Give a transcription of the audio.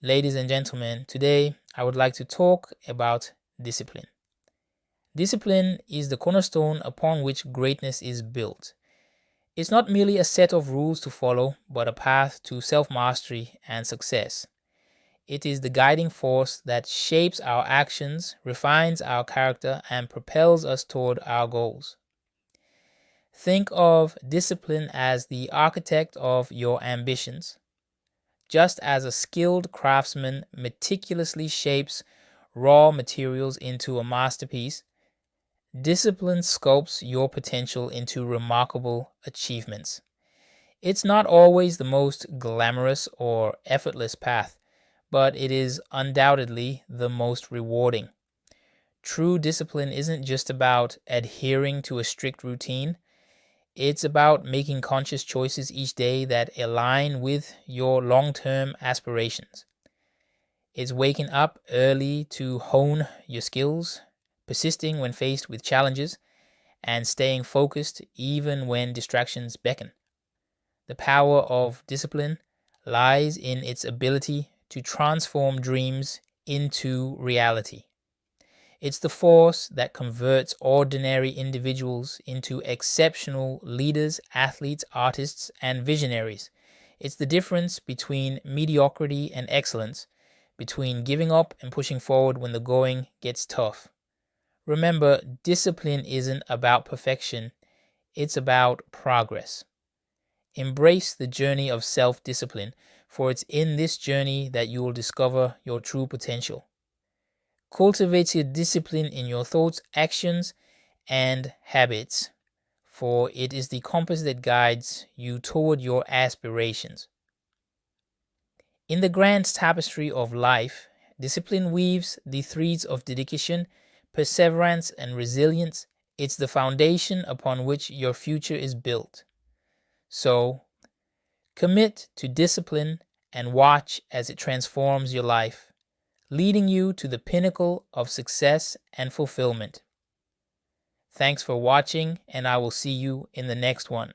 Ladies and gentlemen, today I would like to talk about discipline. Discipline is the cornerstone upon which greatness is built. It's not merely a set of rules to follow, but a path to self mastery and success. It is the guiding force that shapes our actions, refines our character, and propels us toward our goals. Think of discipline as the architect of your ambitions. Just as a skilled craftsman meticulously shapes raw materials into a masterpiece, discipline sculpts your potential into remarkable achievements. It's not always the most glamorous or effortless path, but it is undoubtedly the most rewarding. True discipline isn't just about adhering to a strict routine. It's about making conscious choices each day that align with your long term aspirations. It's waking up early to hone your skills, persisting when faced with challenges, and staying focused even when distractions beckon. The power of discipline lies in its ability to transform dreams into reality. It's the force that converts ordinary individuals into exceptional leaders, athletes, artists, and visionaries. It's the difference between mediocrity and excellence, between giving up and pushing forward when the going gets tough. Remember, discipline isn't about perfection, it's about progress. Embrace the journey of self discipline, for it's in this journey that you will discover your true potential. Cultivate your discipline in your thoughts, actions, and habits, for it is the compass that guides you toward your aspirations. In the grand tapestry of life, discipline weaves the threads of dedication, perseverance, and resilience. It's the foundation upon which your future is built. So, commit to discipline and watch as it transforms your life, leading you to the pinnacle of success and fulfillment. Thanks for watching, and I will see you in the next one.